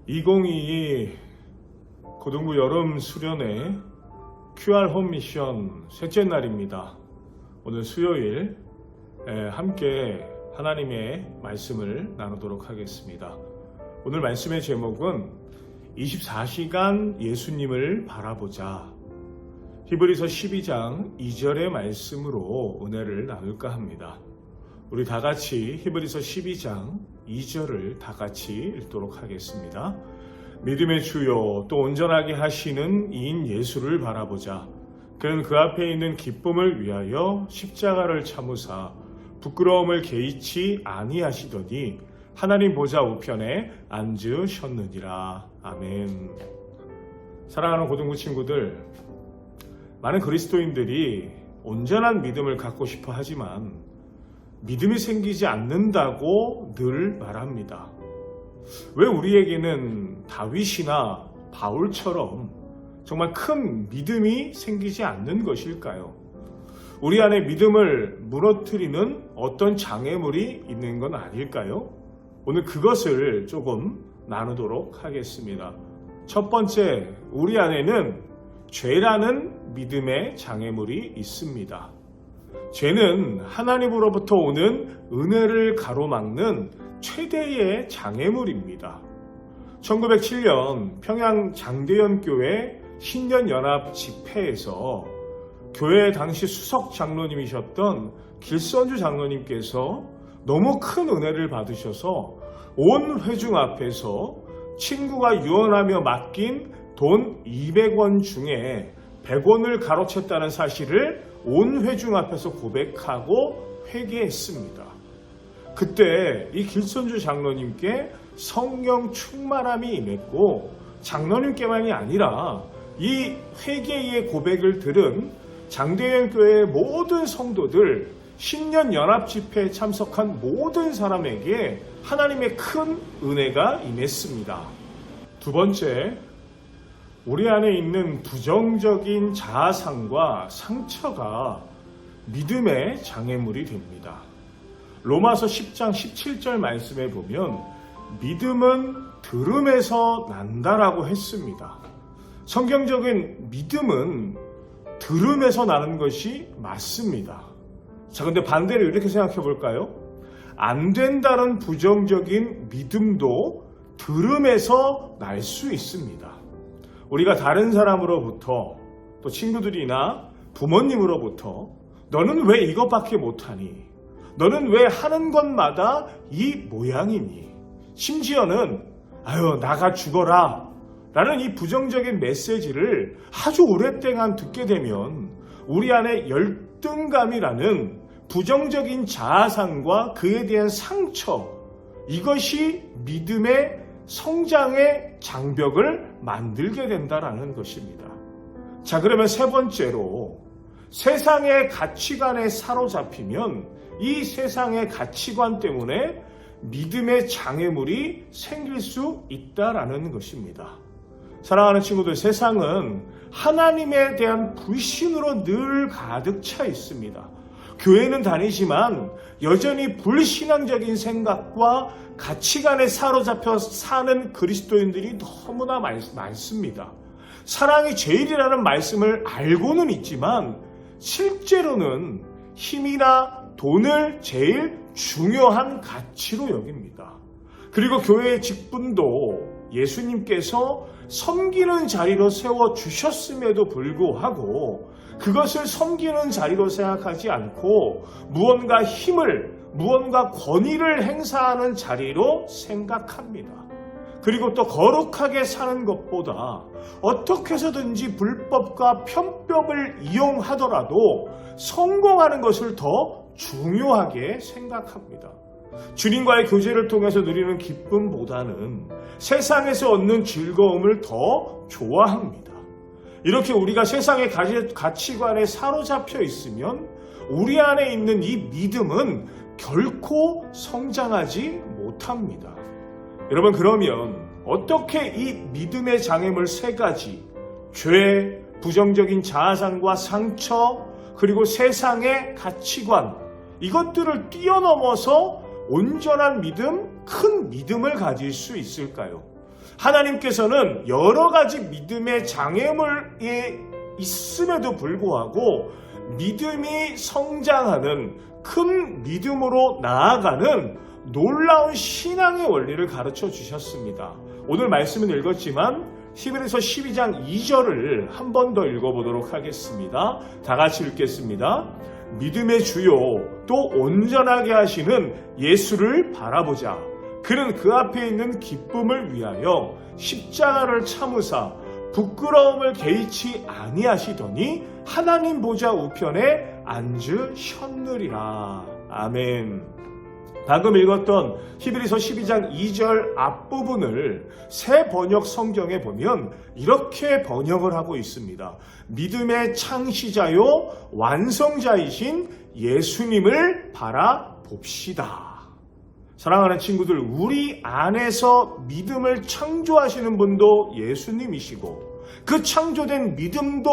2022 고등부 여름 수련회 QR 홈 미션 셋째 날입니다. 오늘 수요일 함께 하나님의 말씀을 나누도록 하겠습니다. 오늘 말씀의 제목은 24시간 예수님을 바라보자. 히브리서 12장 2절의 말씀으로 은혜를 나눌까 합니다. 우리 다 같이 히브리서 12장 2절을 다 같이 읽도록 하겠습니다. 믿음의 주요 또 온전하게 하시는 이인 예수를 바라보자. 그는 그 앞에 있는 기쁨을 위하여 십자가를 참으사 부끄러움을 개의치 아니하시더니 하나님 보좌 우편에 앉으셨느니라. 아멘. 사랑하는 고등부 친구들, 많은 그리스도인들이 온전한 믿음을 갖고 싶어 하지만 믿음이 생기지 않는다고 늘 말합니다. 왜 우리에게는 다윗이나 바울처럼 정말 큰 믿음이 생기지 않는 것일까요? 우리 안에 믿음을 무너뜨리는 어떤 장애물이 있는 건 아닐까요? 오늘 그것을 조금 나누도록 하겠습니다. 첫 번째, 우리 안에는 죄라는 믿음의 장애물이 있습니다. 죄는 하나님으로부터 오는 은혜를 가로막는 최대의 장애물입니다. 1907년 평양 장대연교회 신년연합 집회에서 교회 당시 수석 장로님이셨던 길선주 장로님께서 너무 큰 은혜를 받으셔서 온 회중 앞에서 친구가 유언하며 맡긴 돈 200원 중에 100원을 가로챘다는 사실을 온 회중 앞에서 고백하고 회개했습니다. 그때 이 길선주 장로님께 성령 충만함이 임했고 장로님께만이 아니라 이 회개의 고백을 들은 장대현 교회의 모든 성도들, 신년 연합 집회에 참석한 모든 사람에게 하나님의 큰 은혜가 임했습니다. 두 번째, 우리 안에 있는 부정적인 자아상과 상처가 믿음의 장애물이 됩니다. 로마서 10장 17절 말씀에 보면 믿음은 들음에서 난다라고 했습니다. 성경적인 믿음은 들음에서 나는 것이 맞습니다. 자, 근데 반대로 이렇게 생각해 볼까요? 안 된다는 부정적인 믿음도 들음에서 날 수 있습니다. 우리가 다른 사람으로부터 또 친구들이나 부모님으로부터 너는 왜 이것밖에 못하니? 너는 왜 하는 것마다 이 모양이니? 심지어는 아유 나가 죽어라 라는 이 부정적인 메시지를 아주 오랫동안 듣게 되면 우리 안에 열등감이라는 부정적인 자아상과 그에 대한 상처, 이것이 믿음의 성장의 장벽을 만들게 된다라는 것입니다. 자, 그러면 세 번째로 세상의 가치관에 사로잡히면 이 세상의 가치관 때문에 믿음의 장애물이 생길 수 있다라는 것입니다. 사랑하는 친구들, 세상은 하나님에 대한 불신으로 늘 가득 차 있습니다. 교회는 다니지만 여전히 불신앙적인 생각과 가치관에 사로잡혀 사는 그리스도인들이 너무나 많습니다. 사랑이 제일이라는 말씀을 알고는 있지만 실제로는 힘이나 돈을 제일 중요한 가치로 여깁니다. 그리고 교회의 직분도 예수님께서 섬기는 자리로 세워주셨음에도 불구하고 그것을 섬기는 자리로 생각하지 않고 무언가 힘을, 무언가 권위를 행사하는 자리로 생각합니다. 그리고 또 거룩하게 사는 것보다 어떻게 해서든지 불법과 편법을 이용하더라도 성공하는 것을 더 중요하게 생각합니다. 주님과의 교제를 통해서 누리는 기쁨보다는 세상에서 얻는 즐거움을 더 좋아합니다. 이렇게 우리가 세상의 가치관에 사로잡혀 있으면 우리 안에 있는 이 믿음은 결코 성장하지 못합니다. 여러분, 그러면 어떻게 이 믿음의 장애물 세 가지, 죄, 부정적인 자아상과 상처, 그리고 세상의 가치관, 이것들을 뛰어넘어서 온전한 믿음, 큰 믿음을 가질 수 있을까요? 하나님께서는 여러 가지 믿음의 장애물이 있음에도 불구하고 믿음이 성장하는 큰 믿음으로 나아가는 놀라운 신앙의 원리를 가르쳐 주셨습니다. 오늘 말씀은 읽었지만 히브리서 12장 2절을 한 번 더 읽어보도록 하겠습니다. 다 같이 읽겠습니다. 믿음의 주요 또 온전하게 하시는 예수를 바라보자. 그는 그 앞에 있는 기쁨을 위하여 십자가를 참으사 부끄러움을 개의치 아니하시더니 하나님 보좌 우편에 앉으셨느리라. 아멘. 방금 읽었던 히브리서 12장 2절 앞부분을 새 번역 성경에 보면 이렇게 번역을 하고 있습니다. 믿음의 창시자요 완성자이신 예수님을 바라봅시다. 사랑하는 친구들, 우리 안에서 믿음을 창조하시는 분도 예수님이시고 그 창조된 믿음도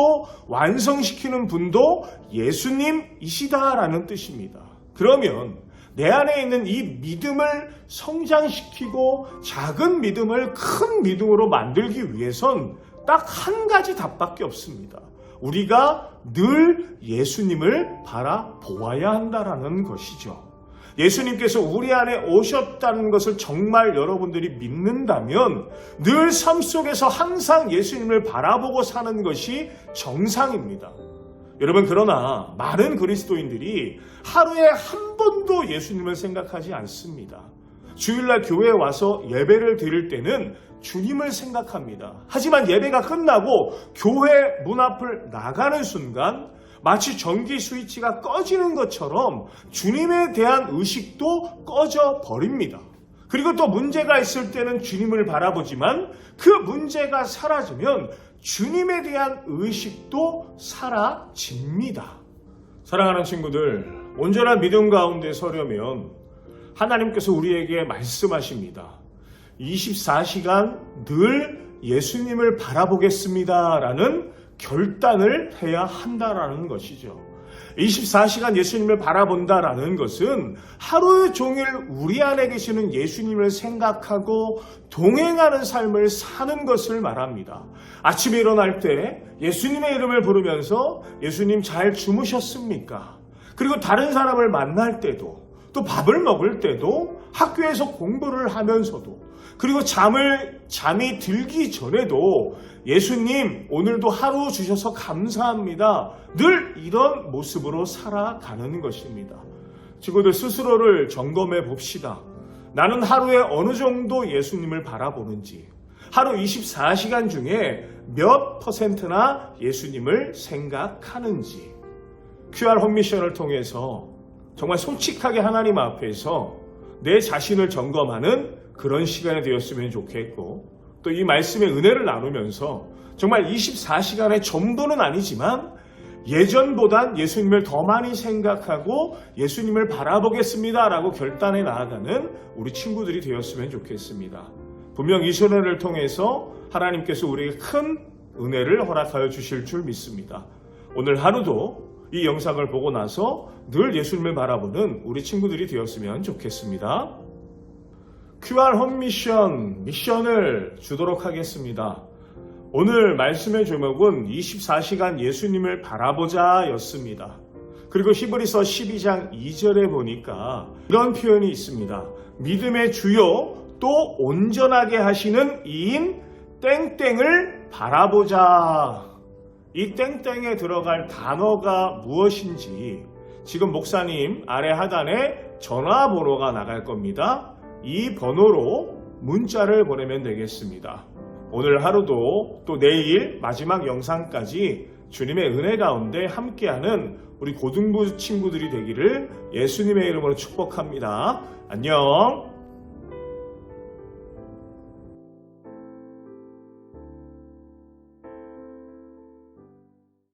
완성시키는 분도 예수님이시다라는 뜻입니다. 그러면 내 안에 있는 이 믿음을 성장시키고 작은 믿음을 큰 믿음으로 만들기 위해선 딱 한 가지 답밖에 없습니다. 우리가 늘 예수님을 바라보아야 한다라는 것이죠. 예수님께서 우리 안에 오셨다는 것을 정말 여러분들이 믿는다면 늘 삶 속에서 항상 예수님을 바라보고 사는 것이 정상입니다. 여러분, 그러나 많은 그리스도인들이 하루에 한 번도 예수님을 생각하지 않습니다. 주일날 교회에 와서 예배를 드릴 때는 주님을 생각합니다. 하지만 예배가 끝나고 교회 문 앞을 나가는 순간 마치 전기 스위치가 꺼지는 것처럼 주님에 대한 의식도 꺼져 버립니다. 그리고 또 문제가 있을 때는 주님을 바라보지만 그 문제가 사라지면 주님에 대한 의식도 사라집니다. 사랑하는 친구들, 온전한 믿음 가운데 서려면 하나님께서 우리에게 말씀하십니다. 24시간 늘 예수님을 바라보겠습니다 라는 결단을 해야 한다라는 것이죠. 24시간 예수님을 바라본다라는 것은 하루 종일 우리 안에 계시는 예수님을 생각하고 동행하는 삶을 사는 것을 말합니다. 아침에 일어날 때 예수님의 이름을 부르면서 예수님 잘 주무셨습니까? 그리고 다른 사람을 만날 때도, 또 밥을 먹을 때도, 학교에서 공부를 하면서도, 그리고 잠이 들기 전에도 예수님 오늘도 하루 주셔서 감사합니다. 늘 이런 모습으로 살아가는 것입니다. 친구들, 스스로를 점검해 봅시다. 나는 하루에 어느 정도 예수님을 바라보는지, 하루 24시간 중에 몇 %나 예수님을 생각하는지, QR 홈미션을 통해서 정말 솔직하게 하나님 앞에서 내 자신을 점검하는 그런 시간이 되었으면 좋겠고, 또 이 말씀의 은혜를 나누면서 정말 24시간의 전부는 아니지만 예전보단 예수님을 더 많이 생각하고 예수님을 바라보겠습니다 라고 결단해 나아가는 우리 친구들이 되었으면 좋겠습니다. 분명 이 시간을 통해서 하나님께서 우리에게 큰 은혜를 허락하여 주실 줄 믿습니다. 오늘 하루도 이 영상을 보고 나서 늘 예수님을 바라보는 우리 친구들이 되었으면 좋겠습니다. QR 홈 미션을 주도록 하겠습니다. 오늘 말씀의 제목은 24시간 예수님을 바라보자 였습니다. 그리고 히브리서 12장 2절에 보니까 이런 표현이 있습니다. 믿음의 주요 또 온전하게 하시는 이인 땡땡을 바라보자. 이 땡땡에 들어갈 단어가 무엇인지 지금 목사님 아래 하단에 전화번호가 나갈 겁니다. 이 번호로 문자를 보내면 되겠습니다. 오늘 하루도 또 내일 마지막 영상까지 주님의 은혜 가운데 함께하는 우리 고등부 친구들이 되기를 예수님의 이름으로 축복합니다. 안녕.